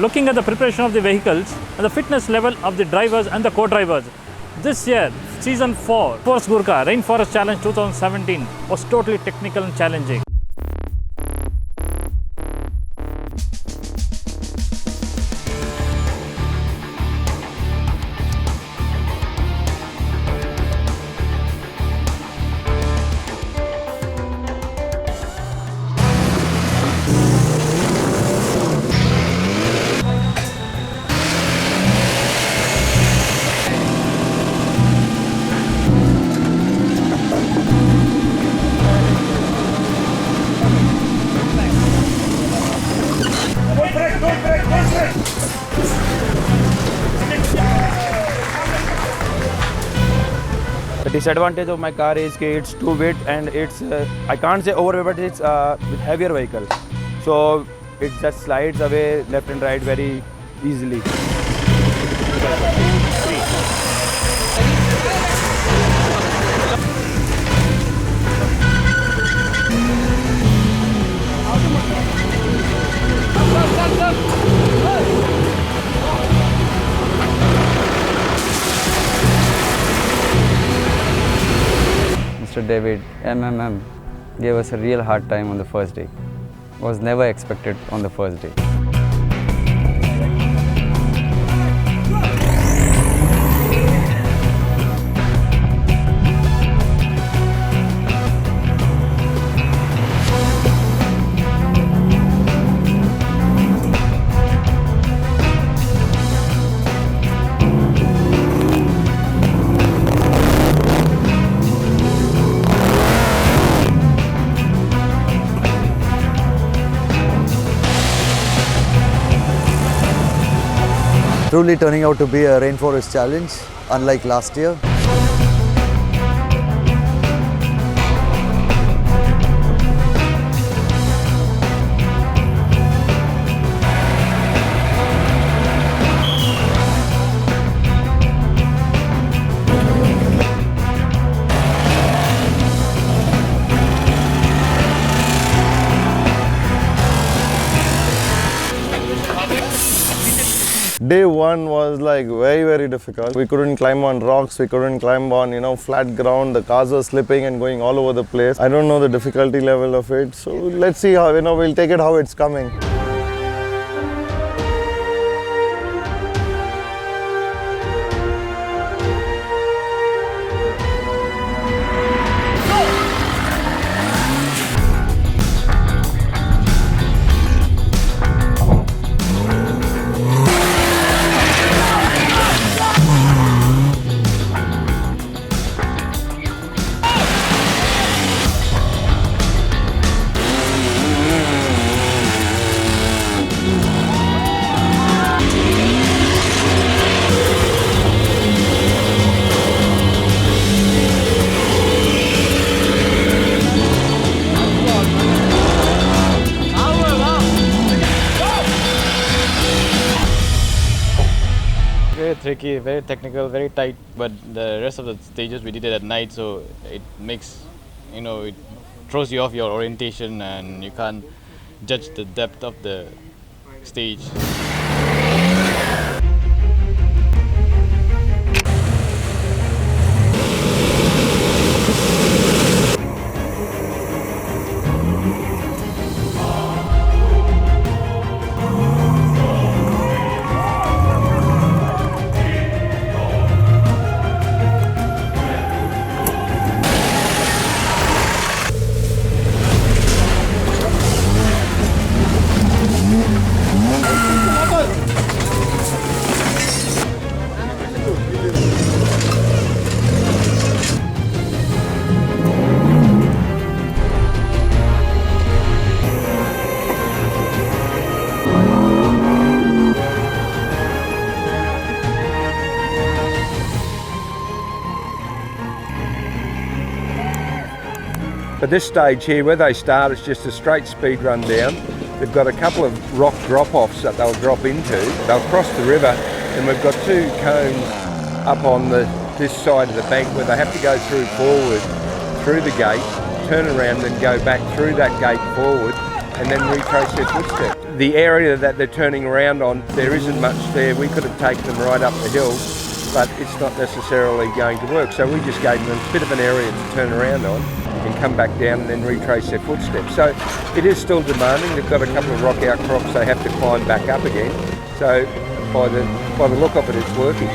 looking at the preparation of the vehicles and the fitness level of the drivers and the co-drivers. This year, Season 4, Force Gurkha Rainforest Challenge 2017 was totally technical and challenging. The disadvantage of my car is that it's too wide and it's, I can't say overweight, but it's with heavier vehicle. So it just slides away left and right very easily. Mr. David, MMM, gave us a real hard time on the first day. Was never expected on the first day. Truly turning out to be a rainforest challenge, unlike last year. Day one was like very difficult. We couldn't climb on rocks, we couldn't climb on flat ground. The cars were slipping and going all over the place. I don't know the difficulty level of it, so let's see how we'll take it how it's coming. Very tricky, very technical, very tight, but the rest of the stages we did it at night, so it makes, it throws you off your orientation and you can't judge the depth of the stage. At this stage here, where they start, it's just a straight speed run down. They've got a couple of rock drop-offs that they'll drop into. They'll cross the river, and we've got two cones up on this side of the bank where they have to go through forward, through the gate, turn around and go back through that gate forward, and then retrace their footsteps. The area that they're turning around on, there isn't much there. We could have taken them right up the hill, but it's not necessarily going to work. So we just gave them a bit of an area to turn around on and come back down and then retrace their footsteps. So it is still demanding. They've got a couple of rock outcrops they have to climb back up again. So by the look of it, it's working.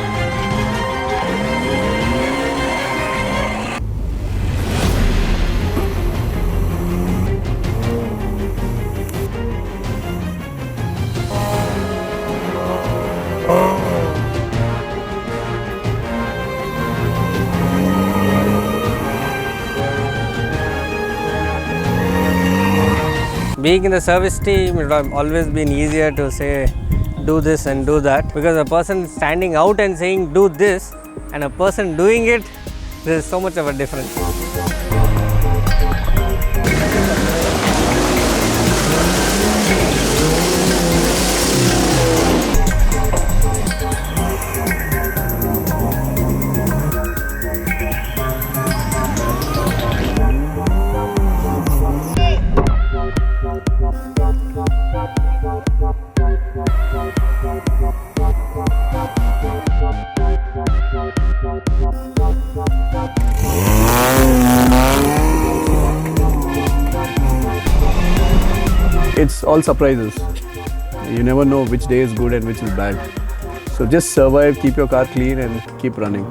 Being in the service team, it would have always been easier to say do this and do that, because a person standing out and saying do this and a person doing it, there is so much of a difference. It's all surprises. You never know which day is good and which is bad. So just survive, keep your car clean and keep running.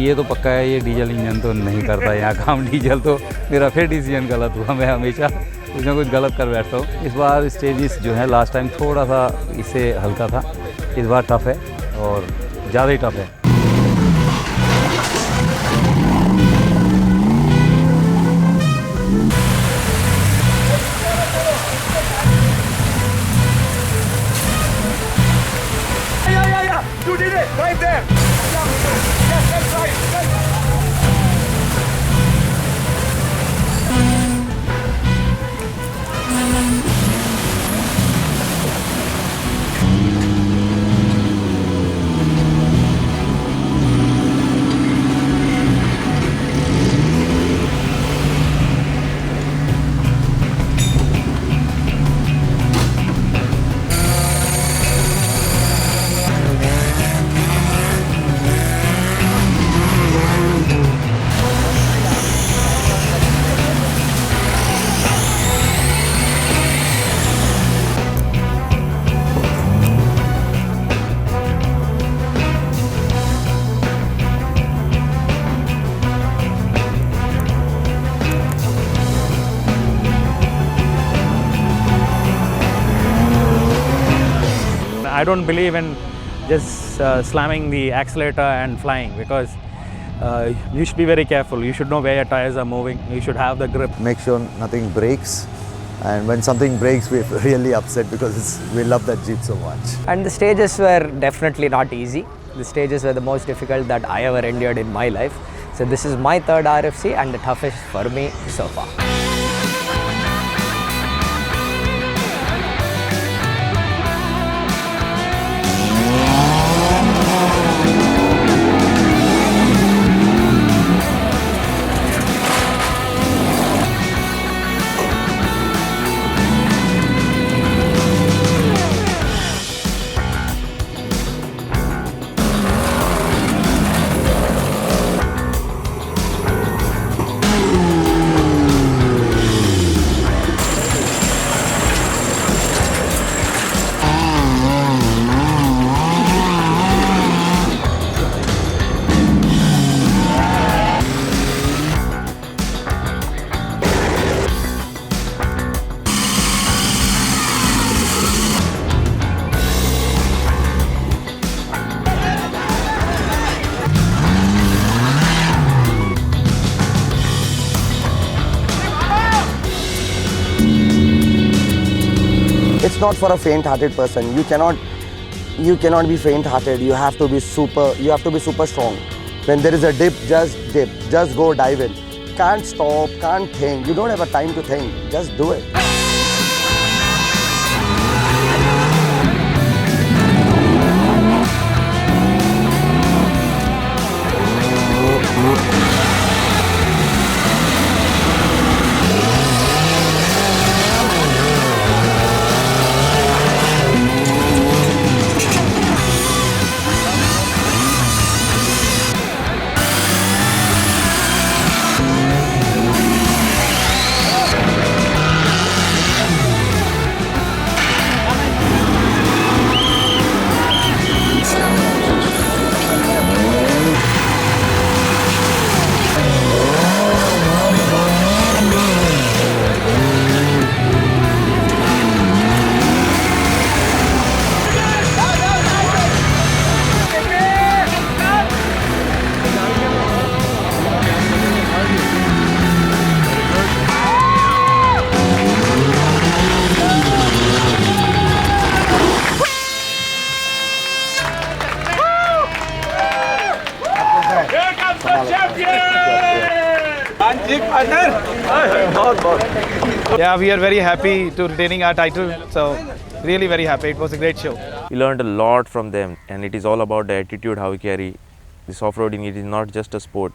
ये तो पक्का है, ये diesel engine तो नहीं करता यहाँ काम। डीजल तो मेरा फिर डिसीजन गलत हुआ, मैं हमेशा कुछ ना कुछ गलत कर बैठता हूँ। इस बार स्टेजेस जो है लास्ट टाइम थोड़ा सा इससे हल्का था, इस बार टफ है और ज़्यादा ही टफ है। You did it right there. Yes, that's right. I don't believe in just slamming the accelerator and flying, because you should be very careful. You should know where your tires are moving. You should have the grip. Make sure nothing breaks. And when something breaks, we're really upset because we love that Jeep so much. And the stages were definitely not easy. The stages were the most difficult that I ever endured in my life. So this is my third RFC and the toughest for me so far. it's not for a faint-hearted person. You cannot be faint-hearted. You have to be super strong. When there is a dip, just go dive in. Can't stop, can't think. You don't have a time to think. Just do it. Yeah, we are very happy to retaining our title. So really very happy. It was a great show. We learned a lot from them, and it is all about the attitude how we carry. This off-roading, it is not just a sport.